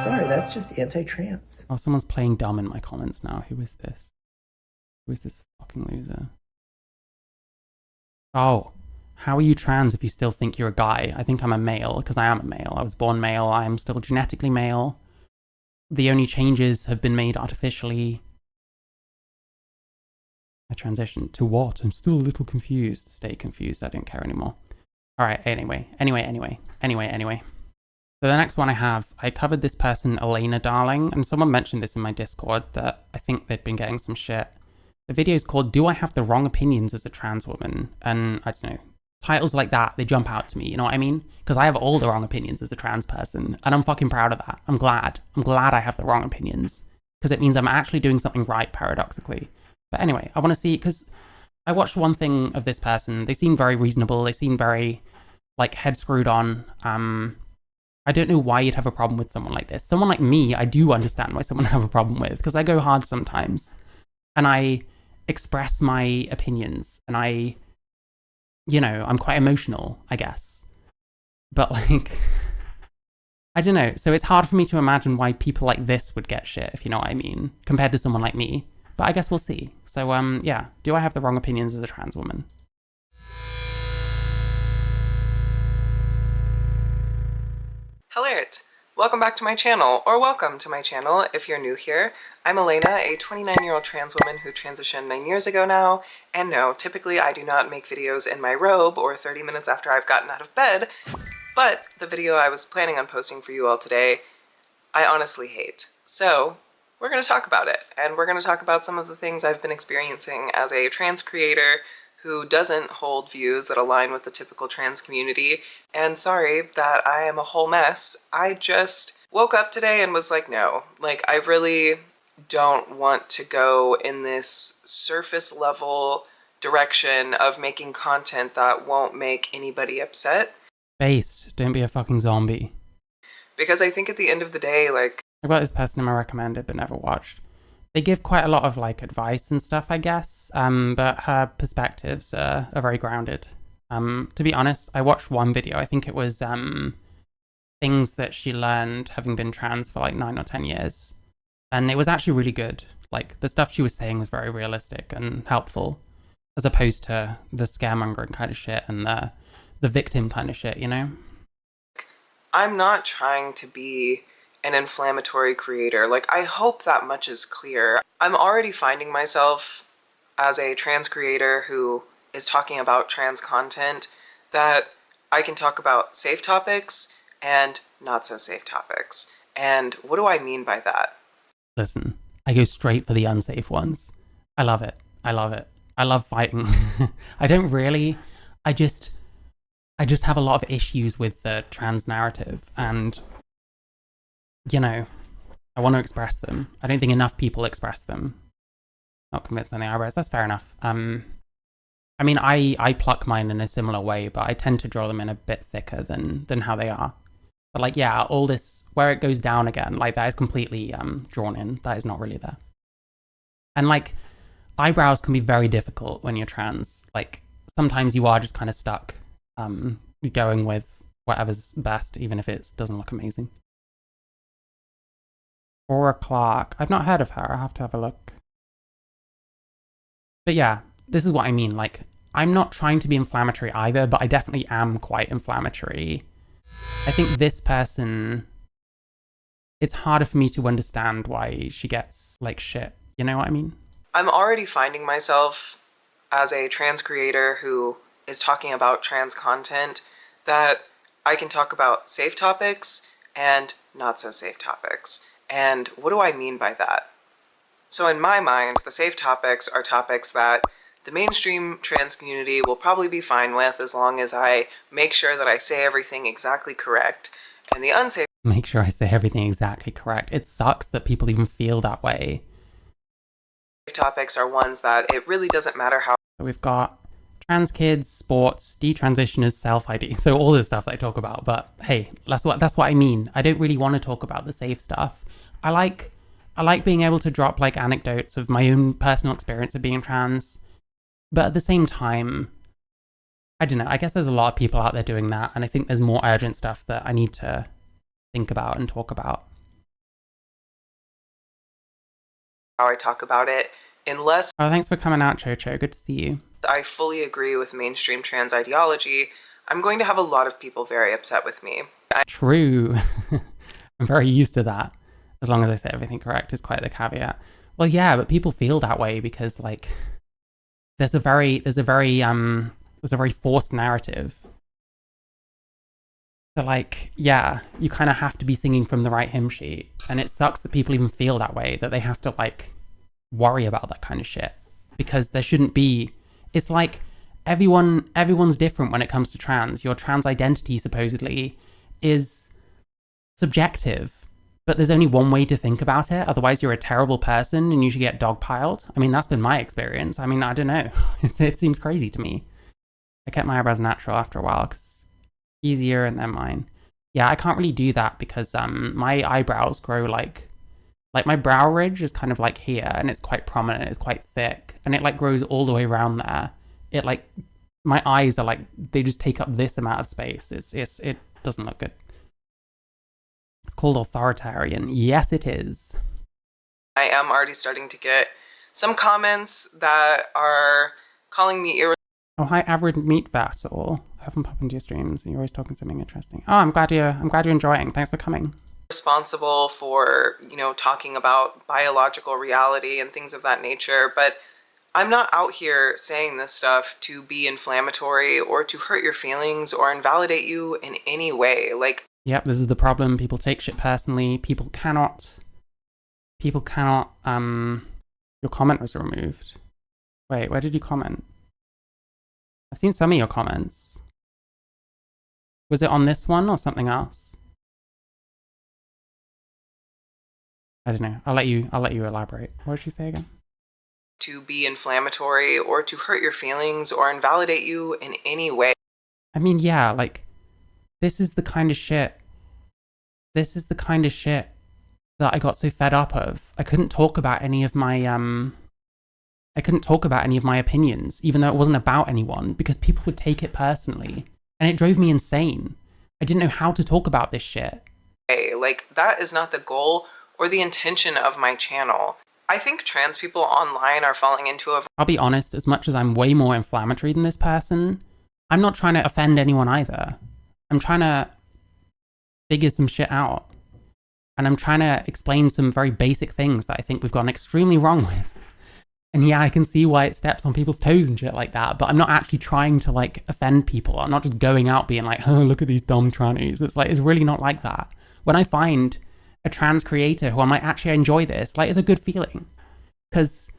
Sorry, that's just anti-trans. Oh, someone's playing dumb in my comments now. Who is this? Who is this fucking loser? Oh, how are you trans if you still think you're a guy? I think I'm a male, because I am a male. I was born male. I am still genetically male. The only changes have been made artificially. I transitioned to what? I'm still a little confused. Stay confused. I don't care anymore. All right. Anyway. So the next one I have, I covered this person, elenadarlingg, and someone mentioned this in my Discord that I think they'd been getting some shit. The video is called, Do I Have the Wrong Opinions as a Trans Woman? And I don't know, titles like that, they jump out to me, you know what I mean? Because I have all the wrong opinions as a trans person, and I'm fucking proud of that. I'm glad I have the wrong opinions, because it means I'm actually doing something right, paradoxically. But anyway, I want to see, because I watched one thing of this person, they seem very reasonable, they seem very, like, head screwed on. I don't know why you'd have a problem with someone like this. Someone like me, I do understand why someone would have a problem with, because I go hard sometimes. And I express my opinions, and I, you know, I'm quite emotional, I guess. But like, I don't know. So it's hard for me to imagine why people like this would get shit, if you know what I mean, compared to someone like me. But I guess we'll see. So yeah, do I have the wrong opinions as a trans woman? Alert! Welcome back to my channel, or welcome to my channel if you're new here. I'm Elena, a 29-year-old trans woman who transitioned 9 years ago now, and no, typically I do not make videos in my robe or 30 minutes after I've gotten out of bed, but the video I was planning on posting for you all today, I honestly hate. So, we're going to talk about it, and we're going to talk about some of the things I've been experiencing as a trans creator who doesn't hold views that align with the typical trans community. And sorry that I am a whole mess. I just woke up today and was like, no, like I really don't want to go in this surface level direction of making content that won't make anybody upset. Based, don't be a fucking zombie. Because I think at the end of the day, like, I got this person in my recommended but never watched. They give quite a lot of like advice and stuff, I guess, but her perspectives are very grounded. To be honest, I watched one video. I think it was things that she learned having been trans for like 9 or 10 years. And it was actually really good. Like the stuff she was saying was very realistic and helpful, as opposed to the scaremongering kind of shit and the victim kind of shit, you know? I'm not trying to be an inflammatory creator. Like, I hope that much is clear. I'm already finding myself as a trans creator who is talking about trans content that I can talk about safe topics and not so safe topics. And what do I mean by that? Listen, I go straight for the unsafe ones. I love it. I love it. I love fighting. I don't really, I just have a lot of issues with the trans narrative, and you know, I want to express them. I don't think enough people express them. Not convinced on the eyebrows. That's fair enough. I mean, I pluck mine in a similar way, but I tend to draw them in a bit thicker than how they are. But like, yeah, all this, where it goes down again, like that is completely drawn in. That is not really there. And like, eyebrows can be very difficult when you're trans. Like, sometimes you are just kind of stuck going with whatever's best, even if it doesn't look amazing. Aura Clark. I've not heard of her. I'll have to have a look. But yeah, this is what I mean. Like, I'm not trying to be inflammatory either, but I definitely am quite inflammatory. I think this person, it's harder for me to understand why she gets like shit. You know what I mean? I'm already finding myself as a trans creator who is talking about trans content that I can talk about safe topics and not so safe topics. And what do I mean by that? So in my mind, the safe topics are topics that the mainstream trans community will probably be fine with as long as I make sure that I say everything exactly correct. And the unsafe Make sure I say everything exactly correct. It sucks that people even feel that way. topics are ones that it really doesn't matter how. So we've got trans kids, sports, detransitioners, self-ID. So all this stuff that I talk about, but hey, that's what I mean. I don't really want to talk about the safe stuff. I like being able to drop like anecdotes of my own personal experience of being trans, but at the same time, I don't know, I guess there's a lot of people out there doing that, and I think there's more urgent stuff that I need to think about and talk about. how I talk about it unless Oh, thanks for coming out, Chocho. Good to see you. I fully agree with mainstream trans ideology. I'm going to have a lot of people very upset with me. True. I'm very used to that. As long as I say everything correct is quite the caveat. Well, yeah, but people feel that way because like there's a very forced narrative. So like, yeah, you kind of have to be singing from the right hymn sheet, and it sucks that people even feel that way, that they have to like worry about that kind of shit, because there shouldn't be. It's like everyone's different when it comes to trans. Your trans identity supposedly is subjective, but there's only one way to think about it. Otherwise, you're a terrible person and you should get dogpiled. I mean, that's been my experience. I mean, I don't know. It seems crazy to me. I kept my eyebrows natural after a while because easier, and then mine. Yeah, I can't really do that because my eyebrows grow like my brow ridge is kind of like here, and it's quite prominent, it's quite thick, and it like grows all the way around there. It like, my eyes are like, they just take up this amount of space. It doesn't look good. It's called authoritarian. Yes, it is. I am already starting to get some comments that are calling me Oh, hi, average meat vessel. I often pop into your streams and you're always talking something interesting. Oh, I'm glad you're enjoying. Thanks for coming. responsible for, talking about biological reality and things of that nature, but I'm not out here saying this stuff to be inflammatory or to hurt your feelings or invalidate you in any way. Like, yep, this is the problem. People take shit personally. People cannot, your comment was removed. Wait, where did you comment? I've seen some of your comments. Was it on this one or something else? I don't know. I'll let you elaborate. What did she say again? to be inflammatory or to hurt your feelings or invalidate you in any way. I mean, yeah, like, this is the kind of shit that I got so fed up of. I couldn't talk about any of my opinions, even though it wasn't about anyone, because people would take it personally, and it drove me insane. I didn't know how to talk about this shit. Like, that is not the goal or the intention of my channel. I think trans people online are falling into a... I'll be honest, as much as I'm way more inflammatory than this person, I'm not trying to offend anyone either. I'm trying to figure some shit out. And I'm trying to explain some very basic things that I think we've gone extremely wrong with. And yeah, I can see why it steps on people's toes and shit like that, but I'm not actually trying to like offend people. I'm not just going out being like, oh, look at these dumb trannies. It's like, it's really not like that. When I find a trans creator who I'm like, actually, I enjoy this, like, it's a good feeling. Because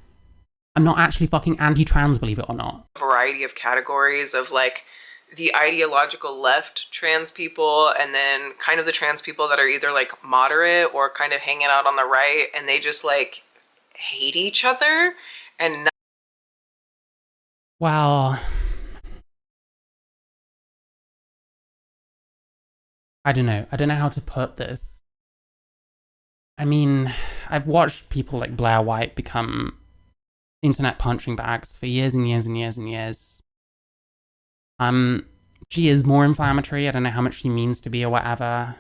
I'm not actually fucking anti-trans, believe it or not. Variety of categories of like the ideological left trans people, and then kind of the trans people that are either like moderate or kind of hanging out on the right, and they just like hate each other and not... Well, I don't know how to put this. I mean, I've watched people like Blair White become internet punching bags for years and years and years and years. She is more inflammatory. I don't know how much she means to be or whatever.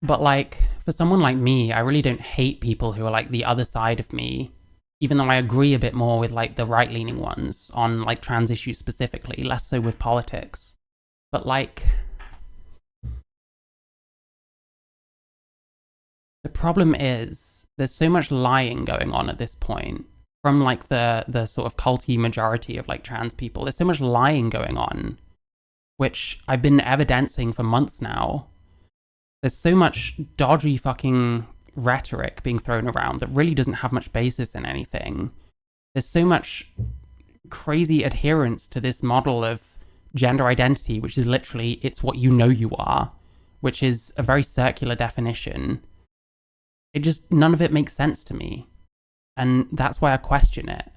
But like, for someone like me, I really don't hate people who are like the other side of me, even though I agree a bit more with like the right-leaning ones on like trans issues specifically, less so with politics. But like, the problem is there's so much lying going on at this point from like the sort of culty majority of like trans people. There's so much lying going on, which I've been evidencing for months now. There's so much dodgy fucking rhetoric being thrown around that really doesn't have much basis in anything. There's so much crazy adherence to this model of gender identity, which is literally, it's what you know you are, which is a very circular definition. It just, none of it makes sense to me. And that's why I question it.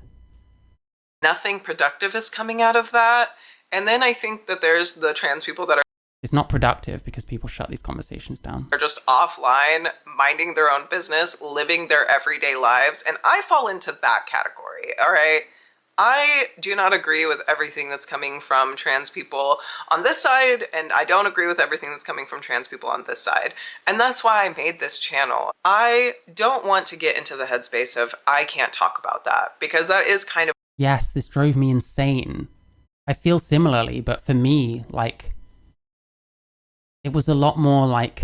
Nothing productive is coming out of that. And then I think that there's the trans people that It's not productive because people shut these conversations down. are just offline, minding their own business, living their everyday lives. And I fall into that category, all right? I do not agree with everything that's coming from trans people on this side, and I don't agree with everything that's coming from trans people on this side. And that's why I made this channel. I don't want to get into the headspace of I can't talk about that, because that is kind of... Yes, this drove me insane. I feel similarly, but for me, like, it was a lot more like,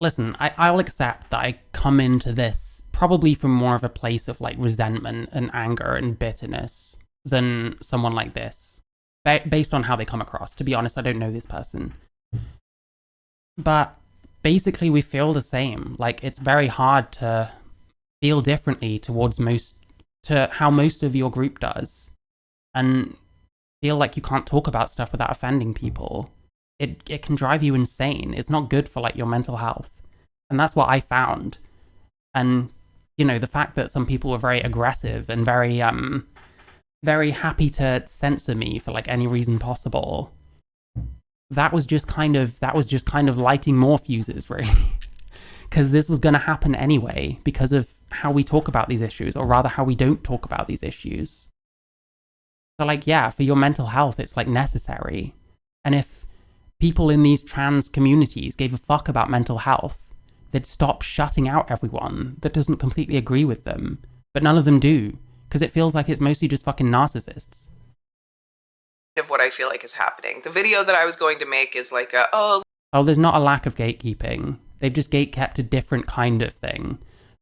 listen, I'll accept that I come into this probably from more of a place of like resentment and anger and bitterness than someone like this, based on how they come across. To be honest, I don't know this person. But basically we feel the same. Like, it's very hard to feel differently towards how most of your group does, and feel like you can't talk about stuff without offending people. It can drive you insane. It's not good for like your mental health. And that's what I found. And you know, the fact that some people were very aggressive and very happy to censor me for like any reason possible, that was just kind of lighting more fuses, really. Because this was going to happen anyway, because of how we talk about these issues, or rather how we don't talk about these issues. So like, yeah, for your mental health, it's like necessary. And if people in these trans communities gave a fuck about mental health, they'd stop shutting out everyone that doesn't completely agree with them. But none of them do, because it feels like it's mostly just fucking narcissists. Of what I feel like is happening. The video that I was going to make is like oh, there's not a lack of gatekeeping. They've just gatekept a different kind of thing.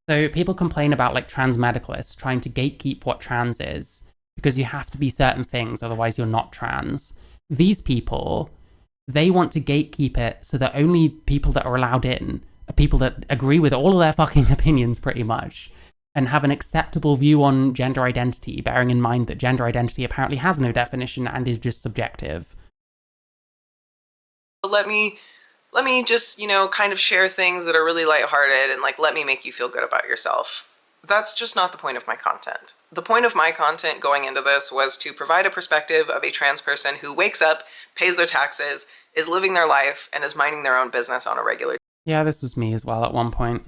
So people complain about like trans medicalists trying to gatekeep what trans is, because you have to be certain things, otherwise you're not trans. These people, they want to gatekeep it so that only people that are allowed in are people that agree with all of their fucking opinions, pretty much, and have an acceptable view on gender identity, bearing in mind that gender identity apparently has no definition and is just subjective. let me just, you know, kind of share things that are really lighthearted and like let me make you feel good about yourself. That's just not the point of my content. The point of my content going into this was to provide a perspective of a trans person who wakes up, pays their taxes, is living their life, and is minding their own business on a regular... Yeah, this was me as well at one point.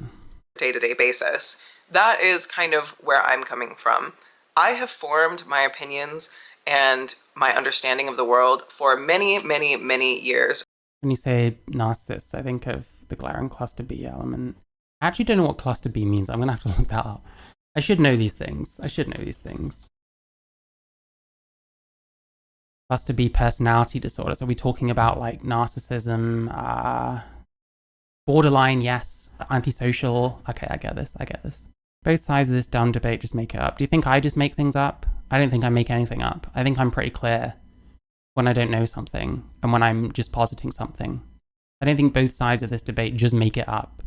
...day-to-day basis. That is kind of where I'm coming from. I have formed my opinions and my understanding of the world for many, many, many years. When you say narcissists, I think of the glaring cluster B element. I actually don't know what cluster B means. I'm going to have to look that up. I should know these things. Cluster B personality disorders. Are we talking about like narcissism, borderline, yes, antisocial? Okay, I get this. Both sides of this dumb debate just make it up. Do you think I just make things up? I don't think I make anything up. I think I'm pretty clear when I don't know something and when I'm just positing something. I don't think both sides of this debate just make it up.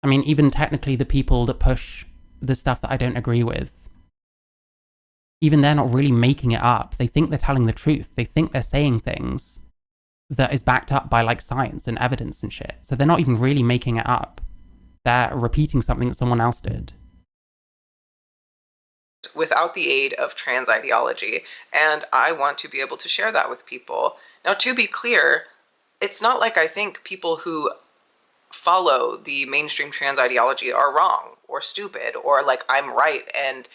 I mean, even technically the people that push the stuff that I don't agree with, even they're not really making it up. They think they're telling the truth. They think they're saying things that is backed up by like science and evidence and shit. So they're not even really making it up. They're repeating something that someone else did. Without the aid of trans ideology, and I want to be able to share that with people. Now, to be clear, it's not like I think people who follow the mainstream trans ideology are wrong or stupid, or like I'm right and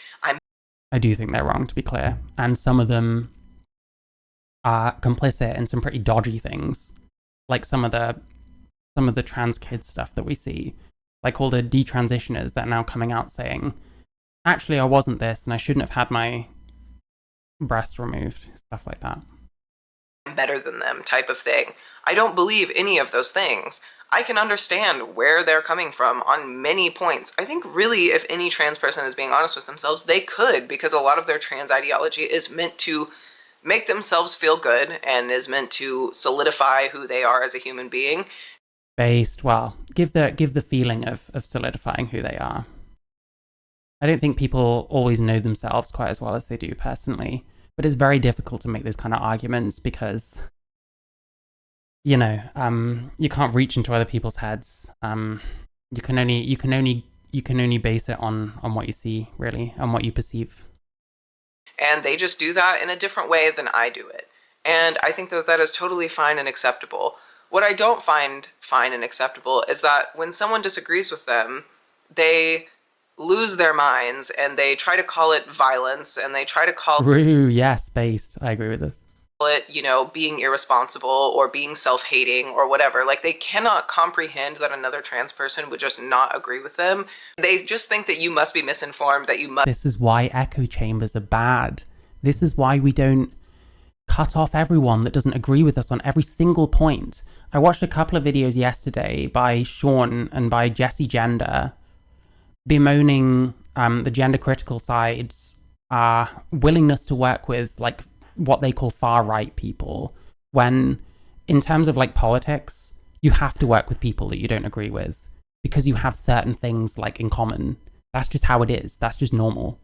I do think they're wrong, to be clear, and some of them are complicit in some pretty dodgy things, like some of the trans kids stuff that we see, like all the detransitioners that are now coming out saying, actually I wasn't this and I shouldn't have had my breast removed, stuff like that. better than them type of thing. I don't believe any of those things. I can understand where they're coming from on many points. I think really if any trans person is being honest with themselves, they could, because a lot of their trans ideology is meant to make themselves feel good and is meant to solidify who they are as a human being. Well, give the feeling of solidifying who they are. I don't think people always know themselves quite as well as they do personally, but it's very difficult to make those kind of arguments because, you know, you can't reach into other people's heads. You can only base it on what you see, really, on what you perceive. And they just do that in a different way than I do it. And I think that that is totally fine and acceptable. What I don't find fine and acceptable is that when someone disagrees with them, they lose their minds and they try to call it violence and they try to call True, yes, based. I agree with this. it, you know, being irresponsible or being self-hating or whatever. Like, they cannot comprehend that another trans person would just not agree with them. They just think that you must be misinformed, that you must. This is why echo chambers are bad. This is why we don't cut off everyone that doesn't agree with us on every single point. I watched a couple of videos yesterday by Sean and by Jessie Gender bemoaning the gender critical side's willingness to work with like what they call far right people, when in terms of like politics, you have to work with people that you don't agree with because you have certain things like in common. That's just how it is. That's just normal.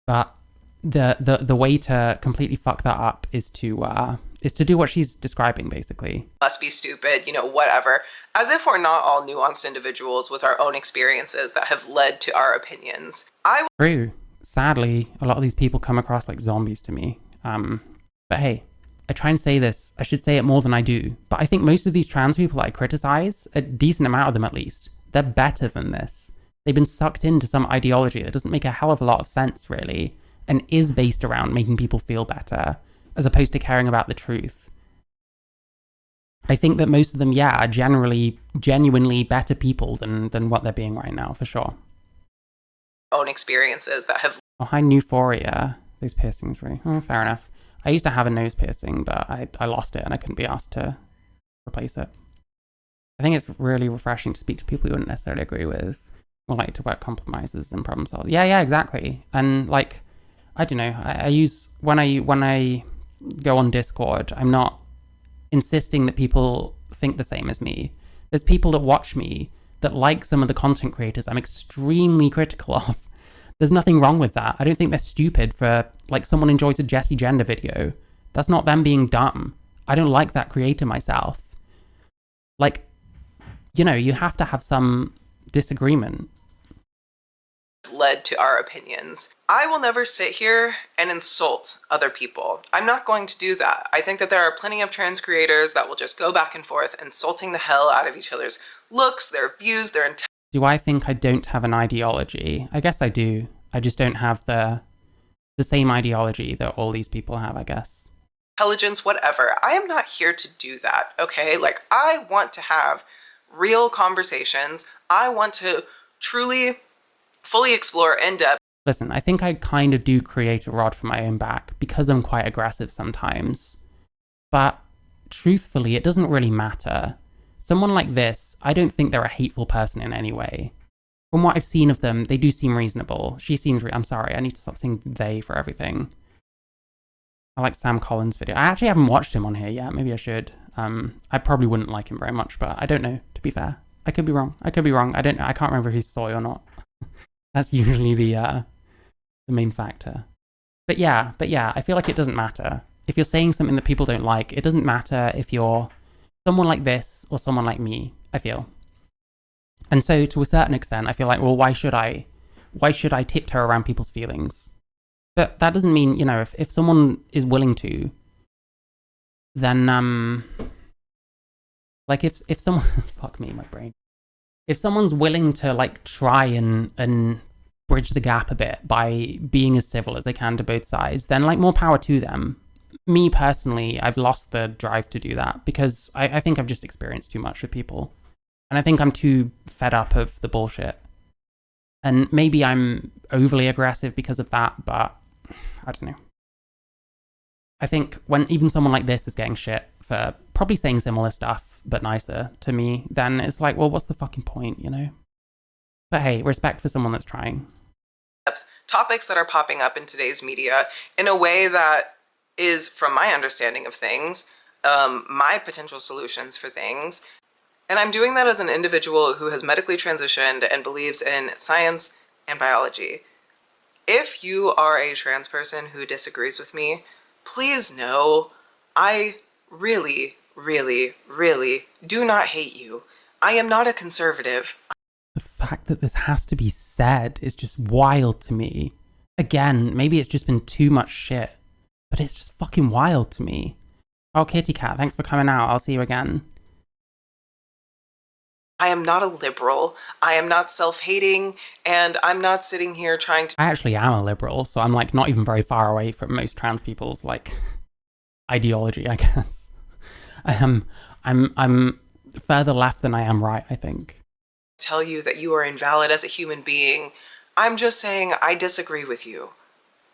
But the way to completely fuck that up is to do what she's describing, basically. Must be stupid, you know, whatever. As if we're not all nuanced individuals with our own experiences that have led to our opinions. True. Sadly, a lot of these people come across like zombies to me. But hey, I try and say this. I should say it more than I do. But I think most of these trans people I criticize, a decent amount of them at least, they're better than this. They've been sucked into some ideology that doesn't make a hell of a lot of sense, really, and is based around making people feel better, as opposed to caring about the truth. I think that most of them, yeah, are genuinely better people than what they're being right now, for sure. Own experiences that have. Oh, hi, Euphoria. Those piercings, really. Oh, fair enough. I used to have a nose piercing, but I lost it and I couldn't be asked to replace it. I think it's really refreshing to speak to people you wouldn't necessarily agree with, or like to work compromises and problem solve. Yeah, exactly. And like, I don't know. I use when I go on Discord, I'm not insisting that people think the same as me. There's people that watch me that like some of the content creators I'm extremely critical of. There's nothing wrong with that. I don't think they're stupid for, like, someone enjoys a Jessie Gender video. That's not them being dumb. I don't like that creator myself. Like, you know, you have to have some disagreement. Led to our opinions. I will never sit here and insult other people. I'm not going to do that. I think that there are plenty of trans creators that will just go back and forth insulting the hell out of each other's looks, their views, their intelligence. Do I think I don't have an ideology? I guess I do. I just don't have the same ideology that all these people have, I guess. Intelligence, whatever. I am not here to do that, okay? Like, I want to have real conversations. I want to truly fully explore in depth. Listen, I think I kind of do create a rod for my own back because I'm quite aggressive sometimes. But truthfully, it doesn't really matter. Someone like this, I don't think they're a hateful person in any way. From what I've seen of them, they do seem reasonable. She seems I'm sorry, I need to stop saying they for everything. I like Sam Collins' video. I actually haven't watched him on here yet. Maybe I should. I probably wouldn't like him very much, but I don't know, to be fair. I could be wrong. I don't know. I can't remember if he's soy or not. That's usually the main factor. But yeah, I feel like it doesn't matter. If you're saying something that people don't like, it doesn't matter if you're someone like this or someone like me, I feel. And so to a certain extent, I feel like, well, why should I tiptoe around people's feelings? But that doesn't mean, you know, if someone is willing to, then, like if someone, fuck me, my brain. If someone's willing to like try and bridge the gap a bit by being as civil as they can to both sides, then like more power to them. Me personally, I've lost the drive to do that because I think I've just experienced too much with people. And I think I'm too fed up of the bullshit. And maybe I'm overly aggressive because of that, but I don't know. I think when even someone like this is getting shit for probably saying similar stuff, but nicer to me, then it's like, well, what's the fucking point, you know? But hey, respect for someone that's trying. Topics that are popping up in today's media in a way that is, from my understanding of things, my potential solutions for things. And I'm doing that as an individual who has medically transitioned and believes in science and biology. If you are a trans person who disagrees with me, please know I really, really, really do not hate you. I am not a conservative. The fact that this has to be said is just wild to me. Again, maybe it's just been too much shit, but it's just fucking wild to me. Oh, Kitty Cat, thanks for coming out. I'll see you again. I am not a liberal. I am not self-hating, and I'm not sitting here trying to. I actually am a liberal, so I'm like not even very far away from most trans people's like ideology, I guess. I'm further left than I am right, I think. Tell you that you are invalid as a human being. I'm just saying I disagree with you.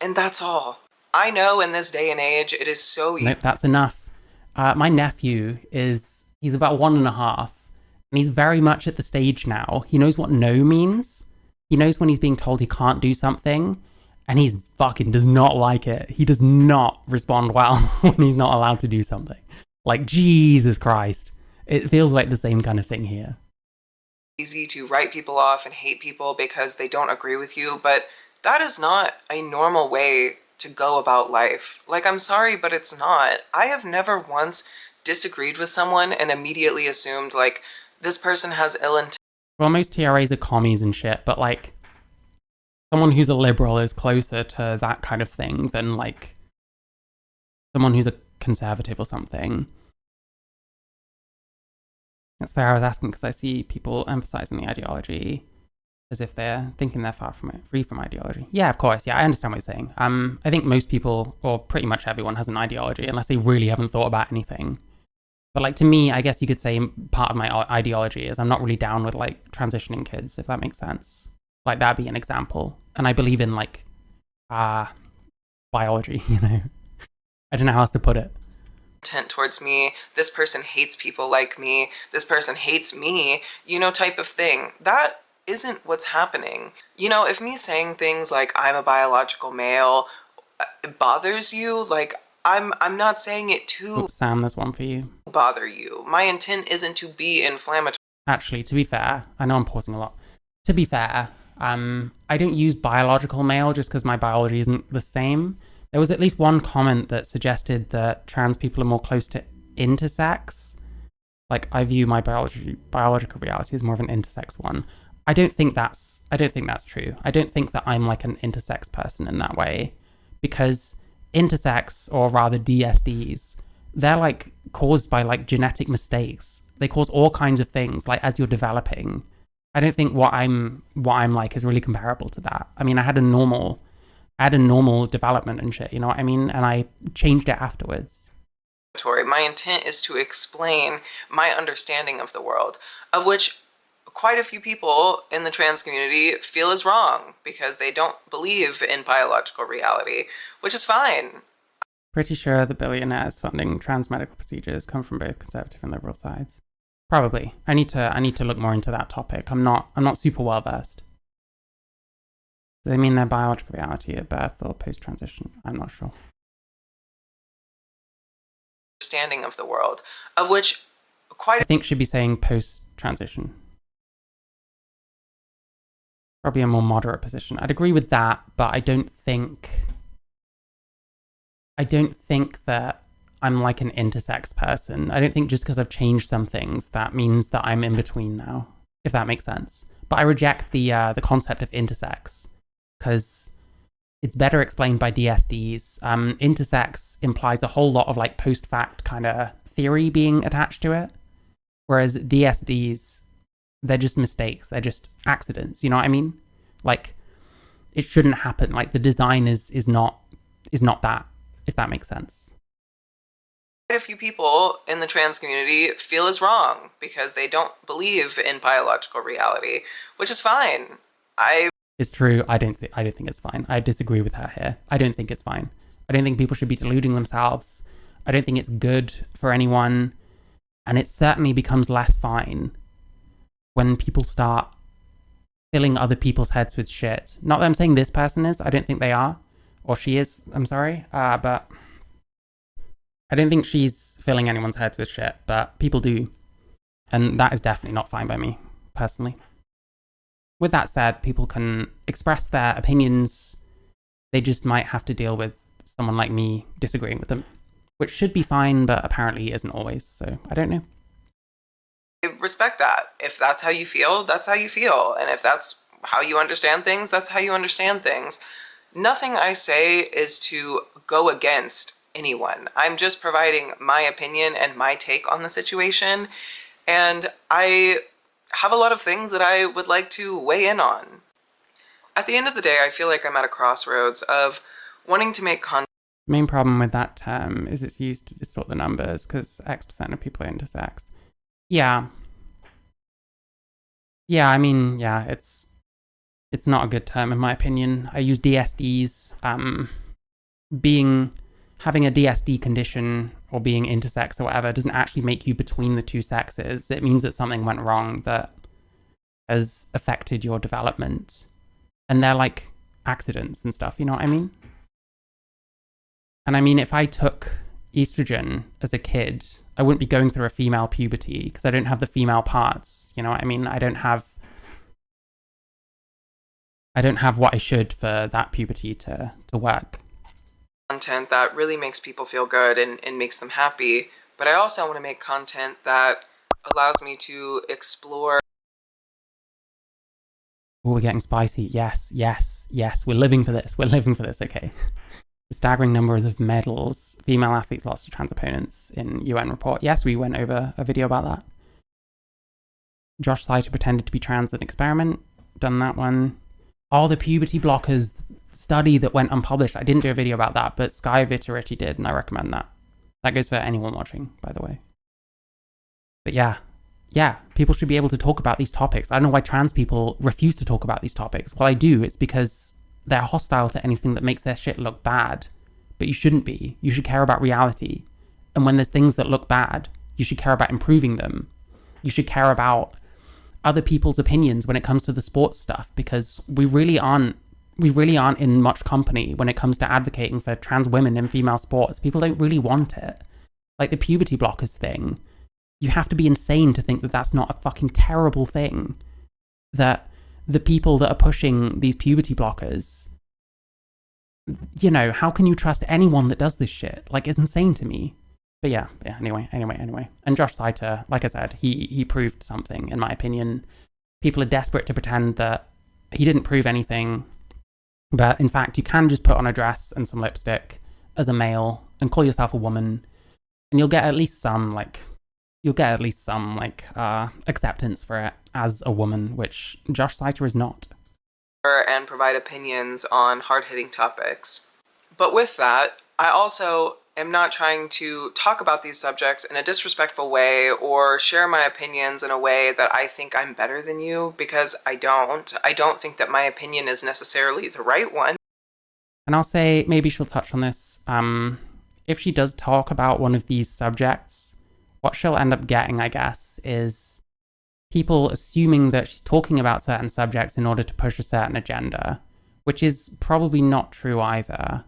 And that's all. I know in this day and age, it is so easy. Nope, that's enough. My nephew he's about 1.5, and he's very much at the stage now. He knows what no means. He knows when he's being told he can't do something, and he's fucking does not like it. He does not respond well when he's not allowed to do something. Like, Jesus Christ. It feels like the same kind of thing here. Easy to write people off and hate people because they don't agree with you, but that is not a normal way to go about life. Like, I'm sorry, but it's not. I have never once disagreed with someone and immediately assumed, like, this person has ill intent. Well, most TRAs are commies and shit, but like, someone who's a liberal is closer to that kind of thing than like someone who's a conservative or something. That's fair. I was asking because I see people emphasizing the ideology as if they're thinking they're free from ideology. Yeah, of course. Yeah, I understand what you're saying. I think most people, or pretty much everyone, has an ideology unless they really haven't thought about anything. But like, to me, I guess you could say part of my ideology is I'm not really down with like transitioning kids, if that makes sense. Like, that'd be an example. And I believe in like biology, you know. I don't know how else to put it. Intent towards me, this person hates people like me, this person hates me, you know, type of thing. That isn't what's happening. You know, if me saying things like I'm a biological male bothers you, like, I'm not saying it to Sam, there's one for you. bother you. My intent isn't to be inflammatory. Actually, to be fair, I know I'm pausing a lot. To be fair, I don't use biological male just because my biology isn't the same. There was at least one comment that suggested that trans people are more close to intersex. Like, I view my biological reality as more of an intersex one. I don't think that's true. I don't think that I'm like an intersex person in that way, because intersex, or rather DSDs, they're like caused by like genetic mistakes. They cause all kinds of things like as you're developing. I don't think what I'm like is really comparable to that. I mean, I had a normal development and shit, you know what I mean? And I changed it afterwards. My intent is to explain my understanding of the world, of which quite a few people in the trans community feel is wrong because they don't believe in biological reality, which is fine. Pretty sure the billionaires funding trans medical procedures come from both conservative and liberal sides. Probably. I need to look more into that topic. I'm not super well versed. Do they mean their biological reality at birth or post-transition? I'm not sure. Understanding of the world, of which I think should be saying post-transition. Probably a more moderate position. I'd agree with that, but I don't think that I'm like an intersex person. I don't think just because I've changed some things, that means that I'm in between now, if that makes sense. But I reject the concept of intersex, because it's better explained by DSDs. Intersex implies a whole lot of like post-fact kind of theory being attached to it, whereas DSDs, they're just mistakes. They're just accidents. You know what I mean? Like, it shouldn't happen. Like, the design is not that, if that makes sense. Quite a few people in the trans community feel is wrong because they don't believe in biological reality, which is fine. It's true. I don't think it's fine. I disagree with her here. I don't think it's fine. I don't think people should be deluding themselves. I don't think it's good for anyone. And it certainly becomes less fine when people start filling other people's heads with shit. Not that I'm saying this person is. I don't think they are. Or she is. I'm sorry. But I don't think she's filling anyone's head with shit. But people do. And that is definitely not fine by me, personally. With that said, people can express their opinions. They just might have to deal with someone like me disagreeing with them, which should be fine, but apparently isn't always. So I don't know. I respect that. If that's how you feel, that's how you feel. And if that's how you understand things, that's how you understand things. Nothing I say is to go against anyone. I'm just providing my opinion and my take on the situation. And I have a lot of things that I would like to weigh in on. At the end of the day, I feel like I'm at a crossroads of wanting to make content. The main problem with that term is it's used to distort the numbers because X% of people are intersex. Yeah. Yeah, I mean, yeah, it's not a good term in my opinion. I use DSDs. Having a DSD condition or being intersex or whatever doesn't actually make you between the two sexes. It means that something went wrong that has affected your development. And they're like accidents and stuff, you know what I mean? And I mean, if I took estrogen as a kid, I wouldn't be going through a female puberty because I don't have the female parts, you know what I mean? I don't have what I should for that puberty to work. Content that really makes people feel good and makes them happy, but I also want to make content that allows me to explore. Oh, we're getting spicy. Yes. We're living for this. Okay. The staggering numbers of medals female athletes lost to trans opponents in UN report. Yes, we went over a video about that. Josh Seiter pretended to be trans in experiment. Done that one. Oh, the puberty blockers study that went unpublished. I didn't do a video about that, but Sky Vittoriti did, and I recommend that. That goes for anyone watching, by the way. But yeah, people should be able to talk about these topics. I don't know why trans people refuse to talk about these topics. Well, I do. It's because they're hostile to anything that makes their shit look bad. But you shouldn't be. You should care about reality. And when there's things that look bad, you should care about improving them. You should care about other people's opinions when it comes to the sports stuff, because we really aren't in much company when it comes to advocating for trans women in female sports. People don't really want it. Like the puberty blockers thing, you have to be insane to think that that's not a fucking terrible thing. That the people that are pushing these puberty blockers, you know, how can you trust anyone that does this shit? Like, it's insane to me. But yeah, anyway. And Josh Seiter, like I said, he proved something, in my opinion. People are desperate to pretend that he didn't prove anything. But in fact, you can just put on a dress and some lipstick as a male and call yourself a woman, and you'll get at least some acceptance for it as a woman, which Josh Seiter is not. And provide opinions on hard-hitting topics. But with that, I also am not trying to talk about these subjects in a disrespectful way or share my opinions in a way that I think I'm better than you, because I don't. I don't think that my opinion is necessarily the right one. And I'll say, maybe she'll touch on this. If she does talk about one of these subjects, what she'll end up getting, I guess, is people assuming that she's talking about certain subjects in order to push a certain agenda, which is probably not true either.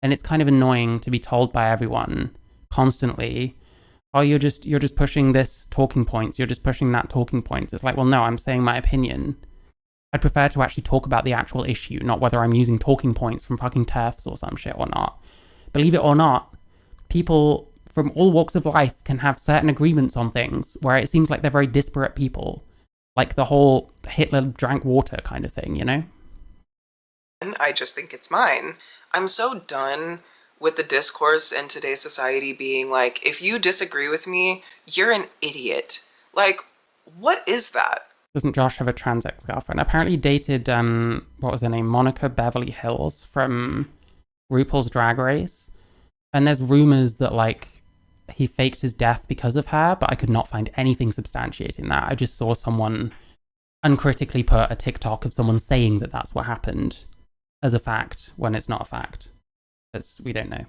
And it's kind of annoying to be told by everyone constantly, oh, you're just pushing this talking points, you're just pushing that talking points. It's like, well, no, I'm saying my opinion. I'd prefer to actually talk about the actual issue, not whether I'm using talking points from fucking TERFs or some shit or not. Believe it or not, people from all walks of life can have certain agreements on things where it seems like they're very disparate people. Like the whole Hitler drank water kind of thing, you know? I just think it's mine. I'm so done with the discourse in today's society being like, if you disagree with me, you're an idiot. Like, what is that? Doesn't Josh have a trans ex-girlfriend? Apparently dated, what was her name? Monica Beverly Hills from RuPaul's Drag Race. And there's rumors that, like, he faked his death because of her, but I could not find anything substantiating that. I just saw someone uncritically put a TikTok of someone saying that that's what happened as a fact when it's not a fact, because we don't know.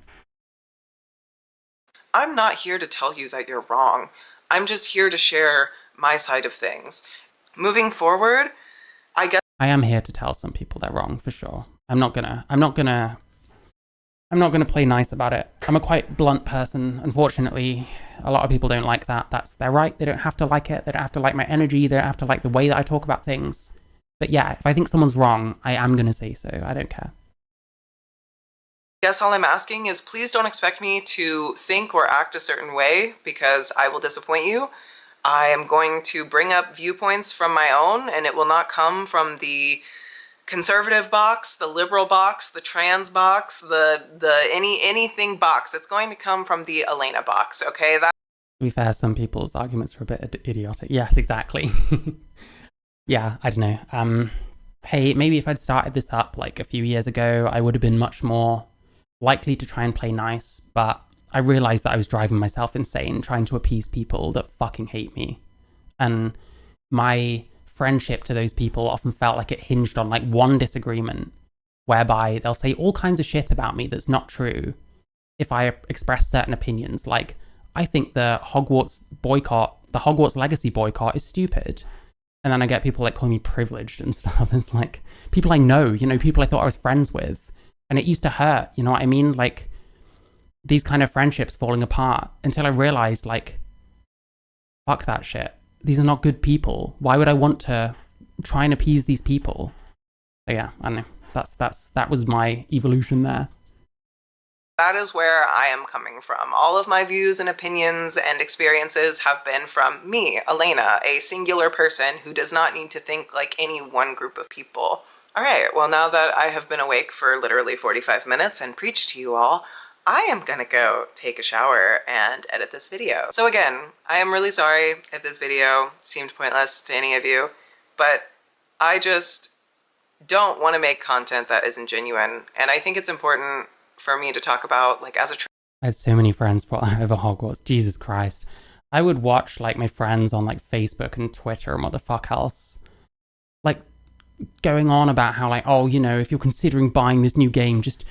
I'm not here to tell you that you're wrong. I'm just here to share my side of things. Moving forward, I guess I am here to tell some people they're wrong, for sure. I'm not gonna play nice about it. I'm a quite blunt person. Unfortunately, a lot of people don't like that. That's their right. They don't have to like it. They don't have to like my energy. They don't have to like the way that I talk about things. But yeah, if I think someone's wrong, I am going to say so. I don't care. I guess all I'm asking is please don't expect me to think or act a certain way, because I will disappoint you. I am going to bring up viewpoints from my own, and it will not come from the conservative box, the liberal box, the trans box, the anything box. It's going to come from the Elena box, okay? To be fair, some people's arguments are a bit idiotic. Yes, exactly. Yeah, I don't know. Hey, maybe if I'd started this up like a few years ago, I would have been much more likely to try and play nice, but I realized that I was driving myself insane trying to appease people that fucking hate me. And my friendship to those people often felt like it hinged on like one disagreement, whereby they'll say all kinds of shit about me that's not true if I express certain opinions. Like, I think the Hogwarts Legacy boycott is stupid. And then I get people like calling me privileged and stuff. It's like people I know, people I thought I was friends with. And it used to hurt, you know what I mean? Like these kind of friendships falling apart until I realized like, fuck that shit. These are not good people. Why would I want to try and appease these people? So yeah, I don't know. That was my evolution there. That is where I am coming from. All of my views and opinions and experiences have been from me, Elena, a singular person who does not need to think like any one group of people. All right, well, now that I have been awake for literally 45 minutes and preached to you all, I am gonna go take a shower and edit this video. So again, I am really sorry if this video seemed pointless to any of you, but I just don't want to make content that isn't genuine. And I think it's important for me to talk about, like, as a I had so many friends over Hogwarts. Jesus Christ. I would watch like my friends on like Facebook and Twitter and what the fuck else, like going on about how like, oh, if you're considering buying this new game, just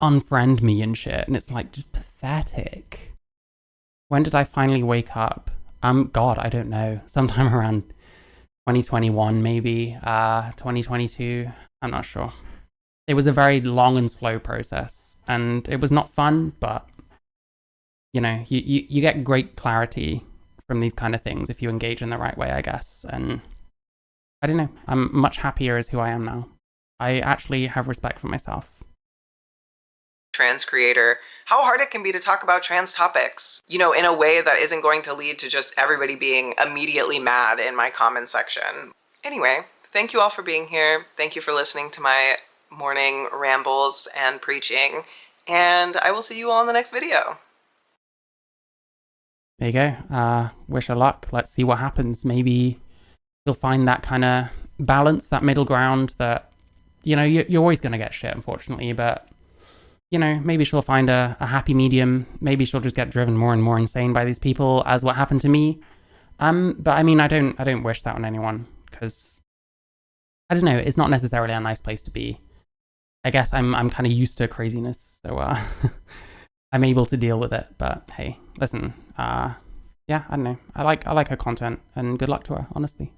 unfriend me and shit. And it's like just pathetic. When did I finally wake up? God, I don't know. Sometime around 2021, maybe 2022. I'm not sure. It was a very long and slow process, and it was not fun, but you get great clarity from these kind of things if you engage in the right way, I guess. And I don't know, I'm much happier as who I am now. I actually have respect for myself. trans creator, how hard it can be to talk about trans topics, in a way that isn't going to lead to just everybody being immediately mad in my comment section. Anyway, thank you all for being here. Thank you for listening to my morning rambles and preaching, and I will see you all in the next video. There you go. Wish her luck. Let's see what happens. Maybe you'll find that kind of balance, that middle ground that, you're always going to get shit, unfortunately, but, maybe she'll find a happy medium. Maybe she'll just get driven more and more insane by these people, as what happened to me. But I mean, I don't wish that on anyone, because, I don't know, it's not necessarily a nice place to be. I guess I'm kind of used to craziness, so I'm able to deal with it. But hey, listen, yeah, I don't know. I like her content, and good luck to her, honestly.